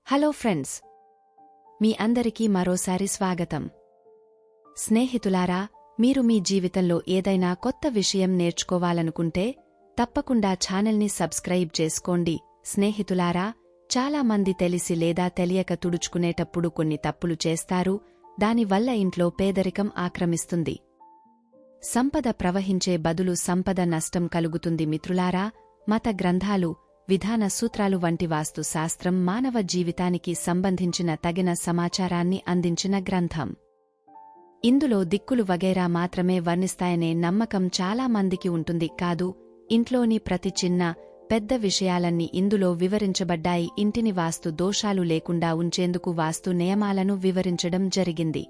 Hello friends, మీ అందరికీ మరోసారి స్వాగతం. స్నేహితులారా, మీరు మీ జీవితంలో ఏదైనా కొత్త విషయం నేర్చుకోవాలనుకుంటే తప్పకుండా ఛానల్ని సబ్స్క్రైబ్ చేసుకోండి. స్నేహితులారా, చాలా మంది తెలిసి లేదా తెలియక తుడుచుకునేటప్పుడు కొన్ని తప్పులు చేస్తారు. దానివల్ల ఇంట్లో పేదరికం ఆక్రమిస్తుంది. సంపద ప్రవహించే బదులు సంపద నష్టం కలుగుతుంది. మిత్రులారా, మత గ్రంథాలు, విధాన సూత్రాలు వంటి వాస్తు శాస్త్రం మానవ జీవితానికి సంబంధించిన తగిన సమాచారాన్ని అందించిన గ్రంథం. ఇందులో దిక్కులు వగైరా మాత్రమే వర్ణిస్తాయనే నమ్మకం చాలా మందికి ఉంటుంది. కాదు, ఇంట్లోని ప్రతి చిన్న పెద్ద విషయాలన్నీ ఇందులో వివరించబడ్డాయి. ఇంటిని వాస్తు దోషాలు లేకుండా ఉంచేందుకు వాస్తు నియమాలను వివరించడం జరిగింది.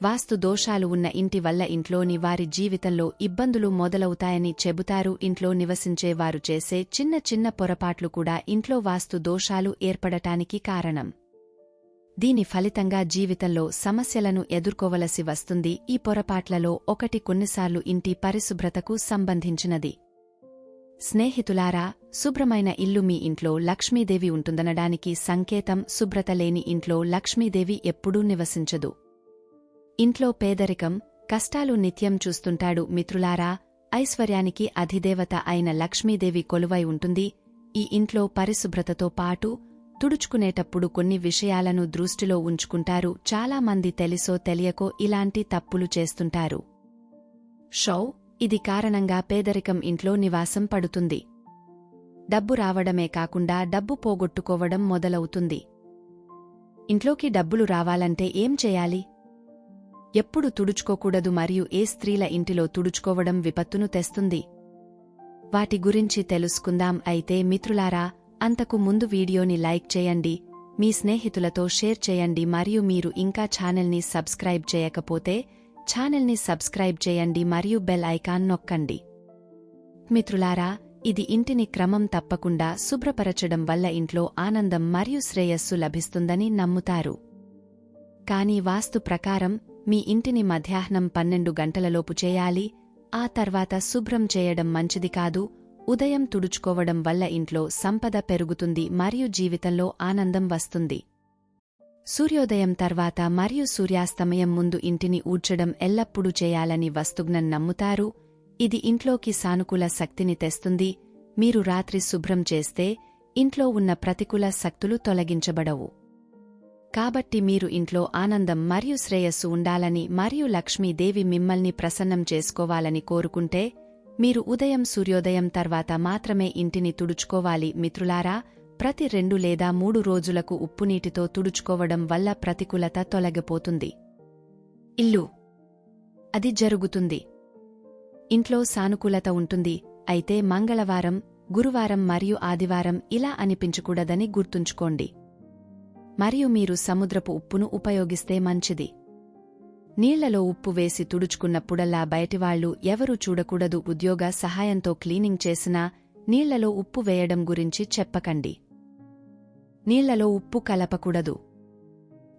వాస్తు దోషాలు ఉన్న ఇంటి వల్ల ఇంట్లోని వారి జీవితంలో ఇబ్బందులు మొదలవుతాయని చెబుతారు. ఇంట్లో నివసించే వారు చేసే చిన్న చిన్న పొరపాట్లు కూడా ఇంట్లో వాస్తు దోషాలు ఏర్పడటానికి కారణం. దీని ఫలితంగా జీవితంలో సమస్యలను ఎదుర్కోవలసి వస్తుంది. ఈ పొరపాట్లలో ఒకటి కొన్నిసార్లు ఇంటి పరిశుభ్రతకు సంబంధించినది. స్నేహితులారా, శుభ్రమైన ఇల్లు మీ ఇంట్లో లక్ష్మీదేవి ఉంటుందనడానికి సంకేతం. శుభ్రత లేని ఇంట్లో లక్ష్మీదేవి ఎప్పుడూ నివసించదు. ఇంట్లో పేదరికం, కష్టాలు నిత్యం చూస్తుంటాడు. మిత్రులారా, ఐశ్వర్యానికి అధిదేవత అయిన లక్ష్మీదేవి కొలువై ఉంటుంది. ఈ ఇంట్లో పరిశుభ్రతతో పాటు తుడుచుకునేటప్పుడు కొన్ని విషయాలను దృష్టిలో ఉంచుకుంటారు. చాలా మంది తెలిసో తెలియకో ఇలాంటి తప్పులు చేస్తుంటారు. ఇది కారణంగా పేదరికం ఇంట్లో నివాసం పడుతుంది. డబ్బు రావడమే కాకుండా డబ్బు పోగొట్టుకోవడం మొదలవుతుంది. ఇంట్లోకి డబ్బులు రావాలంటే ఏం చేయాలి? ఎప్పుడు తుడుచుకోకూడదు మరియు ఏ స్త్రీల ఇంటిలో తుడుచుకోవడం విపత్తును తెస్తుంది? వాటి గురించి తెలుసుకుందాం. అయితే మిత్రులారా, అంతకు ముందు వీడియోని లైక్ చేయండి, మీ స్నేహితులతో షేర్ చేయండి మరియు మీరు ఇంకా ఛానల్ని సబ్స్క్రైబ్ చేయకపోతే ఛానల్ని సబ్స్క్రైబ్ చేయండి మరియు బెల్ ఐకాన్ నొక్కండి. మిత్రులారా, ఇది ఇంటిని క్రమం తప్పకుండా శుభ్రపరచడం వల్ల ఇంట్లో ఆనందం మరియు శ్రేయస్సు లభిస్తుందని నమ్ముతారు. కానీ వాస్తు ప్రకారం మీ ఇంటిని మధ్యాహ్నం 12 గంటలలోపు చేయాలి. ఆ తర్వాత శుభ్రం చేయడం మంచిది కాదు. ఉదయం తుడుచుకోవడం వల్ల ఇంట్లో సంపద పెరుగుతుంది మరియు జీవితంలో ఆనందం వస్తుంది. సూర్యోదయం తర్వాత మరియు సూర్యాస్తమయం ముందు ఇంటిని ఊడ్చడం ఎల్లప్పుడూ చేయాలని వాస్తుజ్ఞం నమ్ముతారు. ఇది ఇంట్లోకి సానుకూల శక్తిని తెస్తుంది. మీరు రాత్రి శుభ్రం చేస్తే ఇంట్లో ఉన్న ప్రతికూల శక్తులు తొలగించబడవు. కాబట్టి మీరు ఇంట్లో ఆనందం మరియు శ్రేయస్సు ఉండాలని మరియు లక్ష్మీదేవి మిమ్మల్ని ప్రసన్నం చేసుకోవాలని కోరుకుంటే మీరు ఉదయం సూర్యోదయం తర్వాత మాత్రమే ఇంటిని తుడుచుకోవాలి. మిత్రులారా, ప్రతి 2 లేదా 3 రోజులకు ఉప్పునీటితో తుడుచుకోవడం వల్ల ప్రతికూలత తొలగిపోతుంది. అది జరుగుతుంది. ఇంట్లో సానుకూలత ఉంటుంది. అయితే మంగళవారం, గురువారం మరియు ఆదివారం ఇలా అనిపించకూడదని గుర్తుంచుకోండి. మరియు మీరు సముద్రపు ఉప్పును ఉపయోగిస్తే మంచిది. నీళ్లలో ఉప్పు వేసి తుడుచుకున్నప్పుడల్లా బయటివాళ్లు ఎవరూ చూడకూడదు. ఉద్యోగ సహాయంతో క్లీనింగ్ చేసినా నీళ్లలో ఉప్పు వేయడం గురించి చెప్పకండి. నీళ్లలో ఉప్పు కలపకూడదు.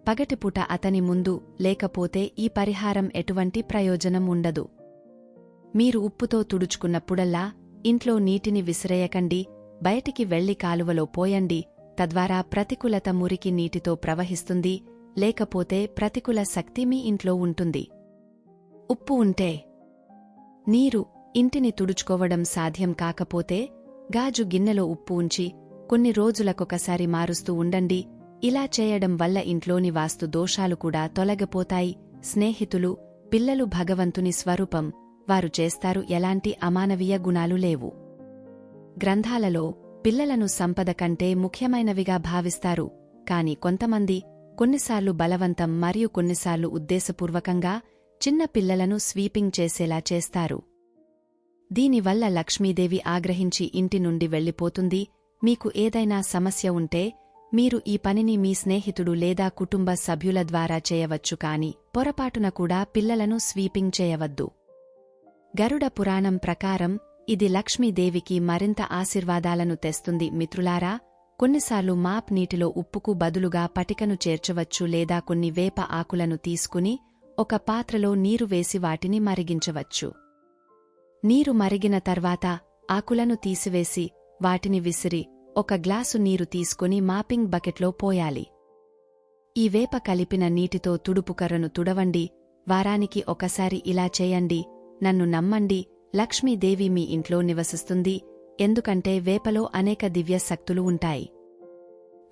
పగటిపూట అతని ముందు, లేకపోతే ఈ పరిహారం ఎటువంటి ప్రయోజనం ఉండదు. మీరు ఉప్పుతో తుడుచుకున్నప్పుడల్లా ఇంట్లో నీటిని విసిరేయకండి. బయటికి వెళ్లి కాలువలో పోయండి. తద్వారా ప్రతికూలత మురికి నీటితో ప్రవహిస్తుంది. లేకపోతే ప్రతికూల శక్తి మీ ఇంట్లో ఉంటుంది. ఉప్పు ఉంటే నీరు, ఇంటిని తుడుచుకోవడం సాధ్యం కాకపోతే గాజు గిన్నెలో ఉప్పు ఉంచి కొన్ని రోజులకొకసారి మారుస్తూ ఉండండి. ఇలా చేయడం వల్ల ఇంట్లోని వాస్తు దోషాలు కూడా తొలగిపోతాయి. స్నేహితులు, పిల్లలు భగవంతుని స్వరూపం. వారు చేస్తారు. ఎలాంటి అమానవీయ గుణాలు లేవు. గ్రంథాలలో పిల్లలను సంపద కంటే ముఖ్యమైనవిగా భావిస్తారు. కాని కొంతమంది కొన్నిసార్లు బలవంతం మరియు కొన్నిసార్లు ఉద్దేశపూర్వకంగా చిన్న పిల్లలను స్వీపింగ్ చేసేలా చేస్తారు. దీనివల్ల లక్ష్మీదేవి ఆగ్రహించి ఇంటి నుండి వెళ్లిపోతుంది. మీకు ఏదైనా సమస్య ఉంటే మీరు ఈ పనిని మీ స్నేహితుడు లేదా కుటుంబ సభ్యుల ద్వారా చేయవచ్చు. కాని పొరపాటున కూడా పిల్లలను స్వీపింగ్ చేయవద్దు. గరుడ పురాణం ప్రకారం ఇది లక్ష్మీదేవికి మరింత ఆశీర్వాదాలను తెస్తుంది. మిత్రులారా, కొన్నిసార్లు మాప్ నీటిలో ఉప్పుకు బదులుగా పటికను చేర్చవచ్చు లేదా కొన్ని వేప ఆకులను తీసుకుని ఒక పాత్రలో నీరు వేసి వాటిని మరిగించవచ్చు. నీరు మరిగిన తర్వాత ఆకులను తీసివేసి వాటిని విసిరి ఒక గ్లాసు నీరు తీసుకుని మాపింగ్ బకెట్లో పోయాలి. ఈ వేప కలిపిన నీటితో తుడుపు కర్రను తుడవండి. వారానికి ఒకసారి ఇలా చేయండి. నన్ను నమ్మండి, లక్ష్మీదేవి మీ ఇంట్లో నివసిస్తుంది. ఎందుకంటే వేపలో అనేక దివ్య శక్తులు ఉంటాయి.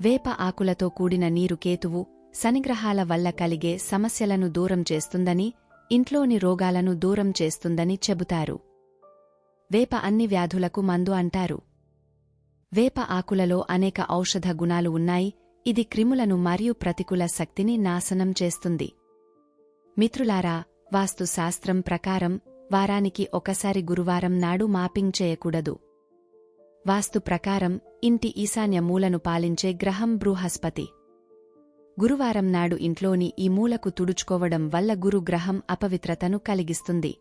వేప ఆకులతో కూడిన నీరు కేతువు, శనిగ్రహాల వల్ల కలిగే సమస్యలను దూరం చేస్తుందని, ఇంట్లోని రోగాలను దూరం చేస్తుందని చెబుతారు. వేప అన్ని వ్యాధులకు మందు అంటారు. వేప ఆకులలో అనేక ఔషధ గుణాలు ఉన్నాయి. ఇది క్రిములను మరియు ప్రతికూల శక్తిని నాశనం చేస్తుంది. మిత్రులారా, వాస్తు శాస్త్రం ప్రకారం వారానికి ఒకసారి గురువారం నాడు మాపింగ్ చేయకూడదు. వాస్తు ప్రకారం ఇంటి ఈశాన్య మూలను పాలించే గ్రహం బృహస్పతి. గురువారం నాడు ఇంట్లోని ఈ మూలకు తుడుచుకోవడం వల్ల గురుగ్రహం అపవిత్రతను కలిగిస్తుంది.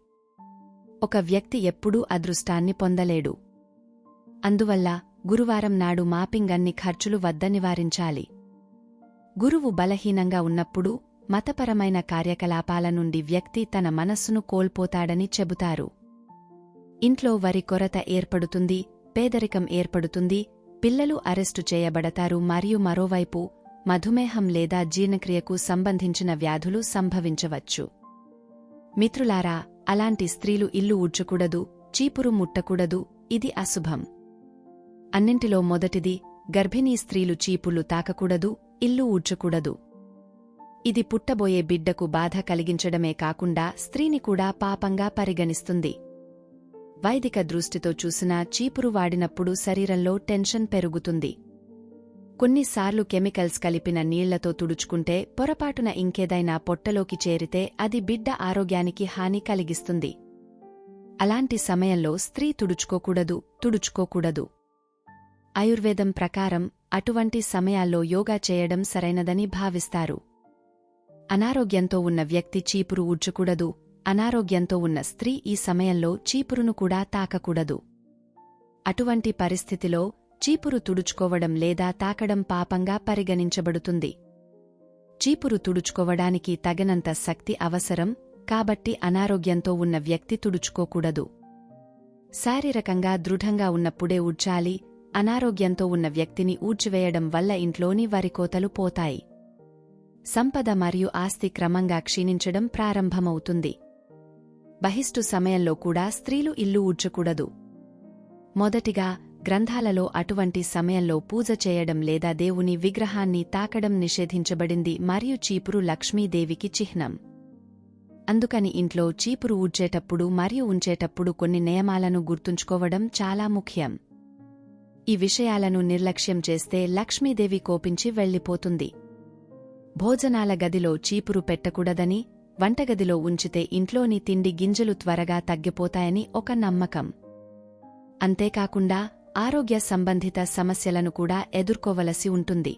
ఒక వ్యక్తి ఎప్పుడూ అదృష్టాన్ని పొందలేడు. అందువల్ల గురువారం నాడు మాపింగ్ అన్ని ఖర్చులు వద్ద నివారించాలి. గురువు బలహీనంగా ఉన్నప్పుడు మతపరమైన కార్యకలాపాల నుండి వ్యక్తి తన మనస్సును కోల్పోతాడని చెబుతారు. ఇంట్లో వరి కొరత ఏర్పడుతుంది, పేదరికం ఏర్పడుతుంది, పిల్లలు అరెస్టు చేయబడతారు మరియు మరోవైపు మధుమేహం లేదా జీర్ణక్రియకు సంబంధించిన వ్యాధులు సంభవించవచ్చు. మిత్రులారా, అలాంటి స్త్రీలు ఇల్లు ఊడ్చకూడదు, చీపురు ముట్టకూడదు. ఇది అశుభం. అన్నింటిలో మొదటిది, గర్భిణీ స్త్రీలు చీపుళ్లు తాకకూడదు, ఇల్లు ఊడ్చకూడదు. ఇది పుట్టబోయే బిడ్డకు బాధ కలిగించడమే కాకుండా స్త్రీని కూడా పాపంగా పరిగణిస్తుంది. వైదిక దృష్టితో చూసినా చీపురు వాడినప్పుడు శరీరంలో టెన్షన్ పెరుగుతుంది. కొన్నిసార్లు కెమికల్స్ కలిపిన నీళ్లతో తుడుచుకుంటే పొరపాటున ఇంకేదైనా పొట్టలోకి చేరితే అది బిడ్డ ఆరోగ్యానికి హాని కలిగిస్తుంది. అలాంటి సమయంలో స్త్రీ తుడుచుకోకూడదు. ఆయుర్వేదం ప్రకారం అటువంటి సమయాల్లో యోగా చేయడం సరైనదని భావిస్తారు. అనారోగ్యంతో ఉన్న వ్యక్తి చీపురు ఊడ్చకూడదు. అనారోగ్యంతో ఉన్న స్త్రీ ఈ సమయంలో చీపురును కూడా తాకకూడదు. అటువంటి పరిస్థితిలో చీపురు తుడుచుకోవడం లేదా తాకడం పాపంగా పరిగణించబడుతుంది. చీపురు తుడుచుకోవడానికి తగినంత శక్తి అవసరం, కాబట్టి అనారోగ్యంతో ఉన్న వ్యక్తి తుడుచుకోకూడదు. శారీరకంగా దృఢంగా ఉన్నప్పుడే ఊడ్చాలి. అనారోగ్యంతో ఉన్న వ్యక్తిని ఊడ్చివేయడం వల్ల ఇంట్లోని వరికోతలు పోతాయి. సంపద మరియు ఆస్తి క్రమంగా క్షీణించడం ప్రారంభమవుతుంది. బహిష్టు సమయంలో కూడా స్త్రీలు ఇల్లు ఊడ్చకూడదు. మొదటిగా, గ్రంథాలలో అటువంటి సమయంలో పూజ చేయడం లేదా దేవుని విగ్రహాన్ని తాకడం నిషేధించబడింది మరియు చీపురు లక్ష్మీదేవికి చిహ్నం. అందుకని ఇంట్లో చీపురు ఊడ్చేటప్పుడు మరియు ఉంచేటప్పుడు కొన్ని నియమాలను గుర్తుంచుకోవడం చాలా ముఖ్యం. ఈ విషయాలను నిర్లక్ష్యం చేస్తే లక్ష్మీదేవి కోపించి వెళ్లిపోతుంది. భోజనాల గదిలో చీపురు పెట్టకూడదని, వంటగదిలో ఉంచితే ఇంట్లోని తిండి గింజలు త్వరగా తగ్గిపోతాయని ఒక నమ్మకం. అంతేకాకుండా ఆరోగ్య సంబంధిత సమస్యలను కూడా ఎదుర్కోవలసి ఉంటుంది.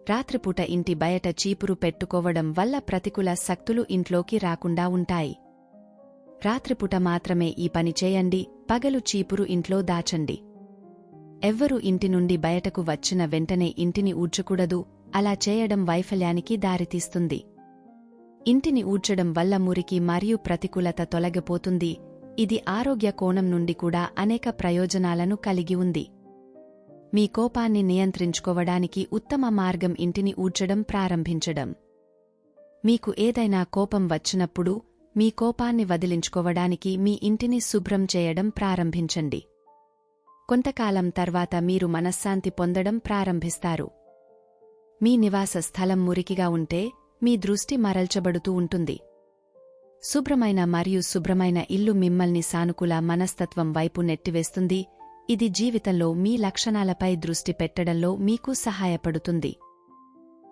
రాత్రిపూట ఇంటి బయట చీపురు పెట్టుకోవడం వల్ల ప్రతికూల శక్తులు ఇంట్లోకి రాకుండా ఉంటాయి. రాత్రిపూట మాత్రమే ఈ పని చేయండి. పగలు చీపురు ఇంట్లో దాచండి. ఎవ్వరూ ఇంటి నుండి బయటకు వచ్చిన వెంటనే ఇంటిని ఊడ్చకూడదు. అలా చేయడం వైఫల్యానికి దారితీస్తుంది. ఇంటిని ఊడ్చడం వల్ల మురికి మరియు ప్రతికూలత తొలగిపోతుంది. ఇది ఆరోగ్య కోణం నుండి కూడా అనేక ప్రయోజనాలను కలిగి ఉంది. మీ కోపాన్ని నియంత్రించుకోవడానికి ఉత్తమ మార్గం ఇంటిని ఊడ్చడం ప్రారంభించడం. మీకు ఏదైనా కోపం వచ్చినప్పుడు మీ కోపాన్ని వదిలించుకోవడానికి మీ ఇంటిని శుభ్రం చేయడం ప్రారంభించండి. కొంతకాలం తర్వాత మీరు మనశ్శాంతి పొందడం ప్రారంభిస్తారు. మీ నివాస స్థలం మురికిగా ఉంటే మీ దృష్టి మరల్చబడుతూ ఉంటుంది. శుభ్రమైన మరియు శుభ్రమైన ఇల్లు మిమ్మల్ని సానుకూల మనస్తత్వం వైపు నెట్టివేస్తుంది. ఇది జీవితంలో మీ లక్షణాలపై దృష్టి పెట్టడంలో మీకు సహాయపడుతుంది.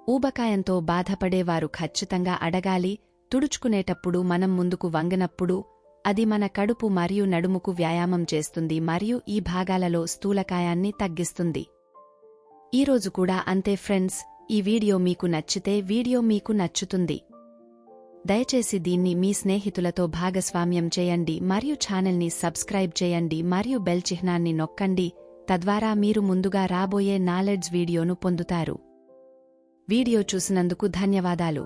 ఊబకాయంతో బాధపడేవారు ఖచ్చితంగా అడగాలి. తుడుచుకునేటప్పుడు మనం ముందుకు వంగినప్పుడు అది మన కడుపు మరియు నడుముకు వ్యాయామం చేస్తుంది మరియు ఈ భాగాలలో స్థూలకాయాన్ని తగ్గిస్తుంది. ఈరోజు కూడా అంతే ఫ్రెండ్స్. ఈ వీడియో మీకు నచ్చితే వీడియో మీకు నచ్చుతుంది. దయచేసి దీన్ని మీ స్నేహితులతో భాగస్వామ్యం చేయండి మరియు ఛానల్ని సబ్స్క్రైబ్ చేయండి మరియు బెల్ చిహ్నాన్ని నొక్కండి. తద్వారా మీరు ముందుగా రాబోయే నాలెడ్జ్ వీడియోను పొందుతారు. వీడియో చూసినందుకు ధన్యవాదాలు.